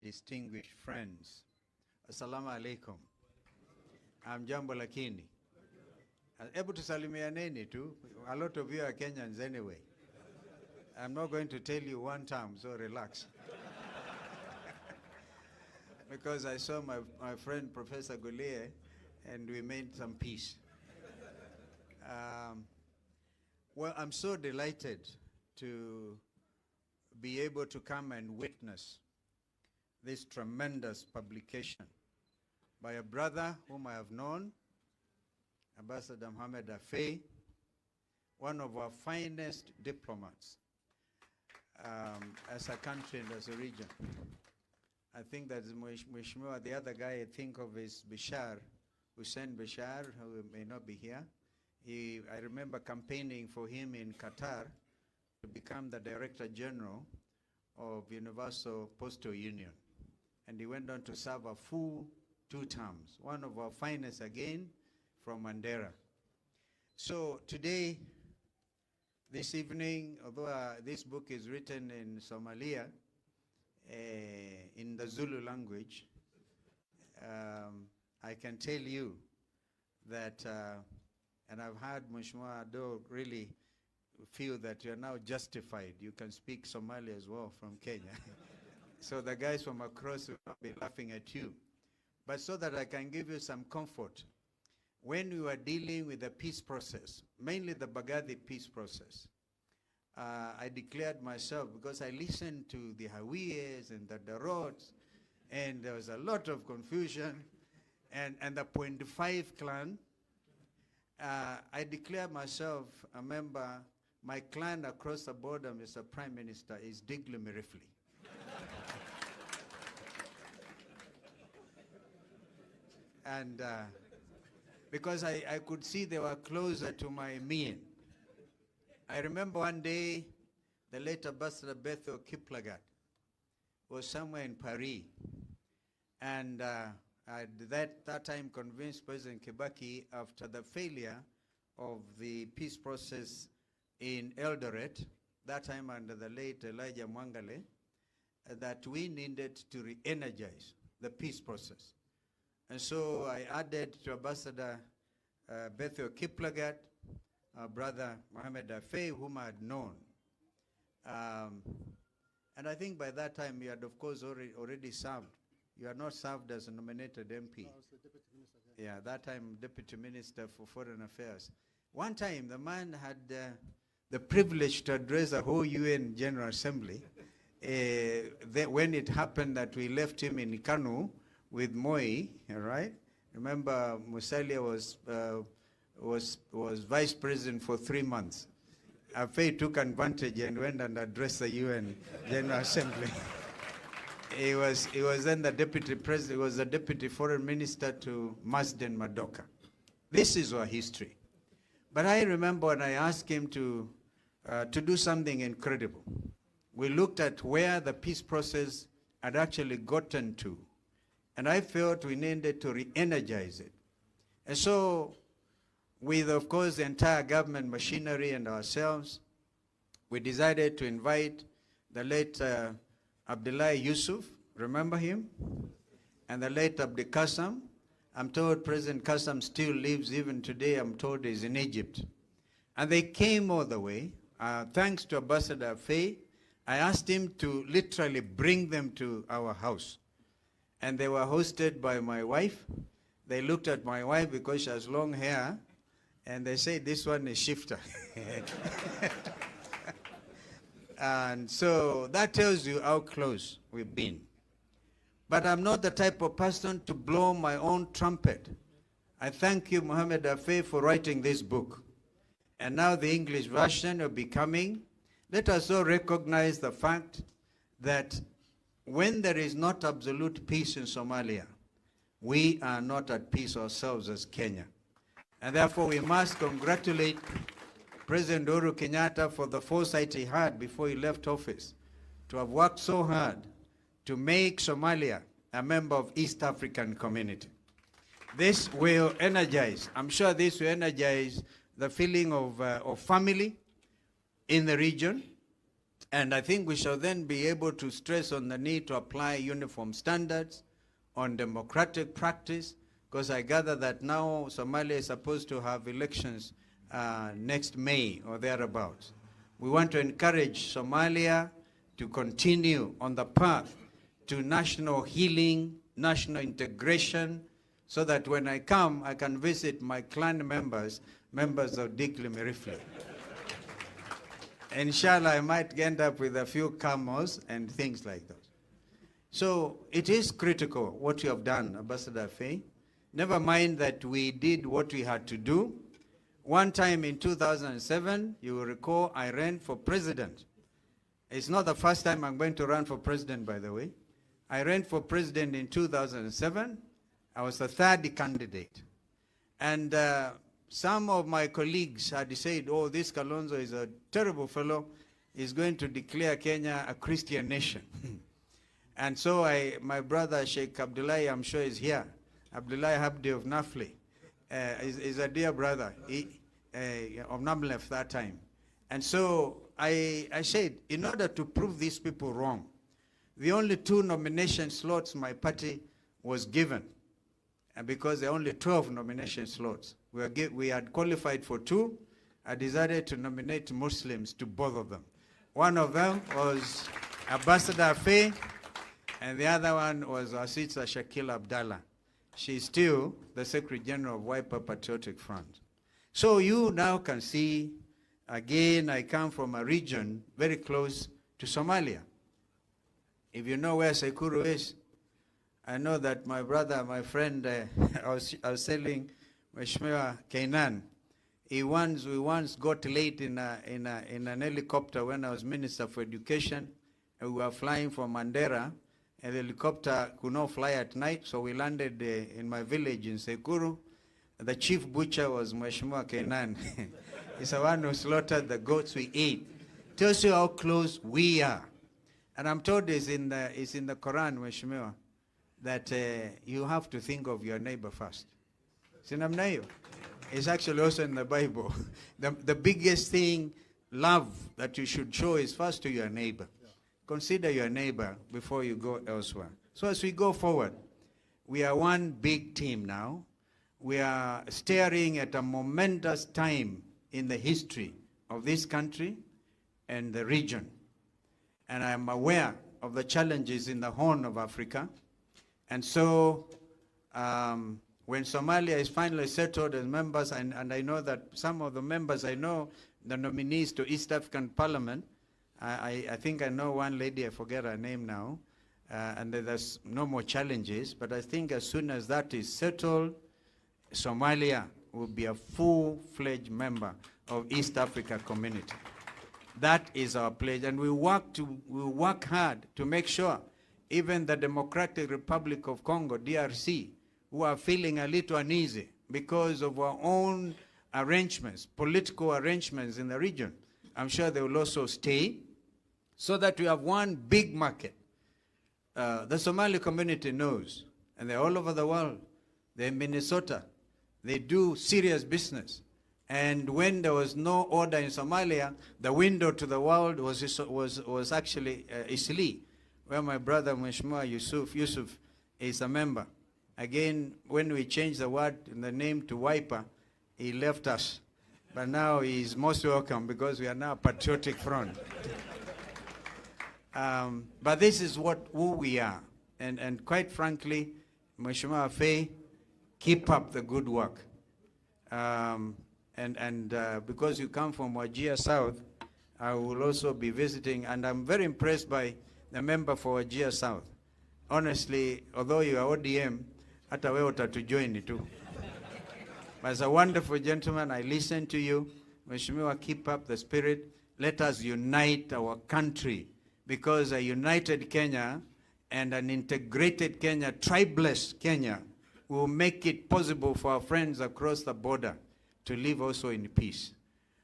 distinguished friends, Assalamu alaikum. I'm Jambo Lakini. Able to salimianeni too. A lot of you are Kenyans anyway. I'm not going to tell you one time, so relax. Because I saw my friend Professor Goulier and we made some peace. Well, I'm so delighted to be able to come and witness this tremendous publication by a brother whom I have known, Ambassador Maxamed Cabdi, one of our finest diplomats as a country and as a region. I think that Mheshimiwa, the other guy I think of is Bashar, Hussein Bashar, who may not be here. I remember campaigning for him in Qatar to become the Director General of Universal Postal Union. And he went on to serve a full 2 terms, one of our finest again from Mandera. So today, this evening, although this book is written in Somalia, in the Zulu language, I can tell you that, and I've heard Mheshimiwa Ado really feel that you're now justified. You can speak Somali as well from Kenya. So the guys from across will not be laughing at you. But so that I can give you some comfort, when we were dealing with the peace process, mainly the Baghdadi peace process, I declared myself, because I listened to the Hawiyes and the Darots, and there was a lot of confusion, and the 0.5 clan, I declared myself a member. My clan across the border, Mr. Prime Minister, is Digli-Mirifli. And because I could see they were closer to my mean. I remember one day, the late Ambassador Bethel Kiplagat was somewhere in Paris. And I that time convinced President Kibaki, after the failure of the peace process in Eldoret, that time under the late Elijah Mwangale, that we needed to re-energize the peace process. And so I added to Ambassador Bethel Kiplagat, our brother Maxamed Cabdi, whom I had known. And I think by that time you had, of course, already served. You are not served as a nominated MP. I was the Deputy Minister. Yeah, that time Deputy Minister for Foreign Affairs. One time the man had the privilege to address the whole UN General Assembly when it happened that we left him in Kanu with Moi, right? Remember, Musalia was vice president for 3 months. Afei took advantage and went and addressed the UN General Assembly. He was then the deputy president. He was the deputy foreign minister to Masden Madoka. This is our history. But I remember when I asked him to do something incredible. We looked at where the peace process had actually gotten to. And I felt we needed to re-energize it. And so, with, of course, the entire government machinery and ourselves, we decided to invite the late Abdullah Yusuf, remember him? And the late Abdi Qassam. I'm told President Qassam still lives, even today, I'm told he's in Egypt. And they came all the way. Thanks to Ambassador Faye, I asked him to literally bring them to our house. And they were hosted by my wife. They looked at my wife because she has long hair, and they say, this one is shifter. And so that tells you how close we've been. But I'm not the type of person to blow my own trumpet. I thank you, Maxamed Cabdi, for writing this book. And now the English version will be coming. Let us all recognize the fact that when there is not absolute peace in Somalia, we are not at peace ourselves as Kenya. And therefore we must congratulate President Uhuru Kenyatta for the foresight he had before he left office to have worked so hard to make Somalia a member of East African Community. This will energize, I'm sure this will energize the feeling of family in the region, And I think we shall then be able to stress on the need to apply uniform standards on democratic practice, because I gather that now Somalia is supposed to have elections next May or thereabouts. We want to encourage Somalia to continue on the path to national healing, national integration, so that when I come, I can visit my clan members of Dikli Merifle. Inshallah, I might end up with a few camels and things like that. So it is critical what you have done, Ambassador Faye. Never mind that we did what we had to do. One time in 2007, you will recall, I ran for president. It's not the first time I'm going to run for president, by the way. I ran for president in 2007. I was the third candidate. And some of my colleagues had said, oh, this Kalonzo is a terrible fellow. He's going to declare Kenya a Christian nation. And so my brother Sheikh Abdullahi, I'm sure is here. Abdullahi Habdi of Nafli is a dear brother of Namlef that time. And so I said, in order to prove these people wrong, the only 2 nomination slots my party was given, and because there are only 12 nomination slots, we had qualified for 2. I decided to nominate Muslims to both of them. One of them was Ambassador Faye, and the other one was our sister Shakila Abdallah. She's still the Secretary General of Wiper Patriotic Front. So you now can see, again, I come from a region very close to Somalia. If you know where Sekuru is, I know that my brother, my friend, I was telling Mheshimiwa Kainan, we once got late in an helicopter when I was Minister for Education, and we were flying from Mandera, and the helicopter could not fly at night, so we landed in my village in Sekuru. The chief butcher was Mheshimiwa Kainan. He's the one who slaughtered the goats we ate. Tells you how close we are. And I'm told it's in the Quran, Mheshimiwa, that you have to think of your neighbor first. Sinamnayo. It's actually also in the Bible. The biggest thing, love, that you should show is first to your neighbor. Consider your neighbor before you go elsewhere. So as we go forward, we are one big team now. We are staring at a momentous time in the history of this country and the region. And I am aware of the challenges in the Horn of Africa. And so when Somalia is finally settled as members, and I know that some of the members, I know the nominees to East African Parliament, I think I know one lady, I forget her name now, and there's no more challenges, but I think as soon as that is settled, Somalia will be a full-fledged member of East Africa community. That is our pledge, and we work hard to make sure even the Democratic Republic of Congo, DRC, who are feeling a little uneasy because of our own arrangements, political arrangements in the region, I'm sure they will also stay, so that we have one big market. The Somali community knows, and they're all over the world. They're in Minnesota. They do serious business. And when there was no order in Somalia, the window to the world was actually Isli, where my brother Mheshimiwa Yusuf is a member. Again, when we changed the word and the name to Wiper, he left us. But now he's most welcome because we are now a patriotic front. But this is who we are. And quite frankly, Mheshimiwa Faye, keep up the good work. Because you come from Wajir South, I will also be visiting, and I'm very impressed by the member for Wajir South. Honestly, although you are ODM, hata wewe utatujoin too. But as a wonderful gentleman, I listen to you. Mheshimiwa, keep up the spirit. Let us unite our country, because a united Kenya and an integrated Kenya, tribeless Kenya, will make it possible for our friends across the border to live also in peace.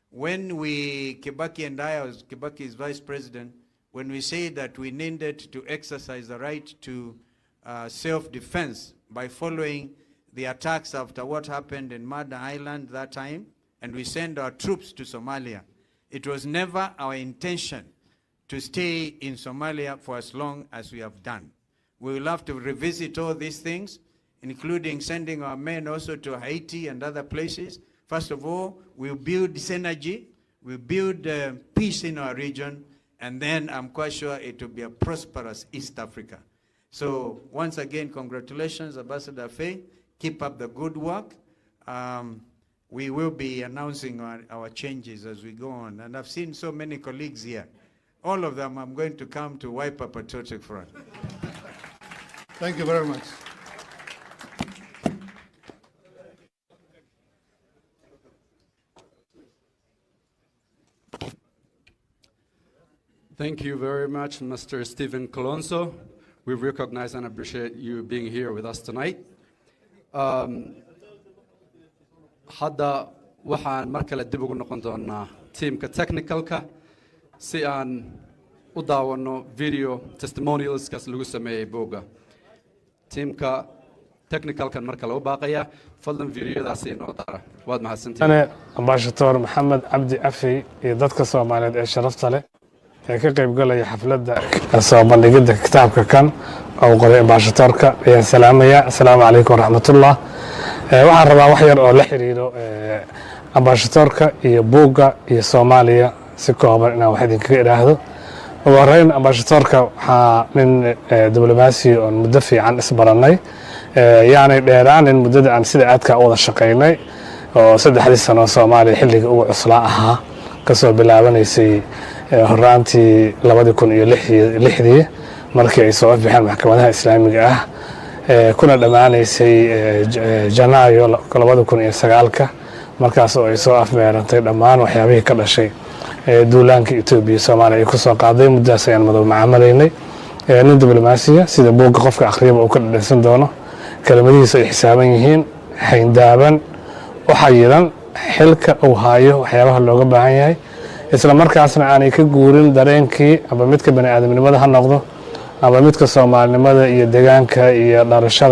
When Kibaki and I, as Kibaki's vice president, when we say that we needed to exercise the right to self-defense by following the attacks after what happened in Mada Island that time, and we send our troops to Somalia, it was never our intention to stay in Somalia for as long as we have done. We will have to revisit all these things, including sending our men also to Haiti and other places. First of all, we'll build synergy, we'll build peace in our region, and then I'm quite sure it will be a prosperous East Africa. So once again, congratulations, Ambassador Faye. Keep up the good work. We will be announcing our changes as we go on. And I've seen so many colleagues here. All of them, I'm going to come to wipe up a Patriotic Front. Thank you very much. Thank you very much, Mr. Stephen Colonso. We recognize and appreciate you being here with us tonight. Hadda waxaan mar kale dib ugu noqon doonaa teamka technicalka si aan u daawano video testimonialskaas lagu sameeyay booga. Teamka technicalkan mar kale u baaqaya fadlan videodaasi inoo dara. Waad mahadsantihiin. أنا أمباشتور محمد عبدي أفي يدك الصومالية شرفت له كقريب قال لي حفلة الصومالية جدا كتابك كان أو قريب أمباشتورك يا سلام يا السلام عليكم ورحمة الله waxaan rabaa wax yar oo la xiriiro ambassadorka iyo buugga iyo Soomaaliya si kooban inaan wax idinkaga iraahdo ugu horeyn ambassadorka waxaa nin diblomaasi oo muddo fiican isbaranay yaani dheeraan in muddada aan sida aadka u wada shaqeynay oo 3 sano Soomaaliya xilliga ugu cuslaa ahaa kasoo bilaabanaysay horaantii 2006 markii ay soo bixeen maxkamadaha islaamiga ah kuna dhamaanaysay Janaayo 2009 markaas oo ay soo afmeerantay dhammaan waxyaabihii ka dhashay duulaanka Itoobiya Soomaaliya ay ku soo qaaday muddaas ayaan madaw macaamalaynay nin diblomaasiya sida buugga qofka akhriyaba uu ka dhadhansan doono kelmadihiisa ay xisaaban yihiin xayndaaban u xayiran xilka uu haayo waxyaabaha looga baahan yahay isla markaasna aanay ka guurin dareenkii ama midka bani aadamnimada ha noqdo ama midka Soomaalinimada iyo deegaanka iyo dhalashada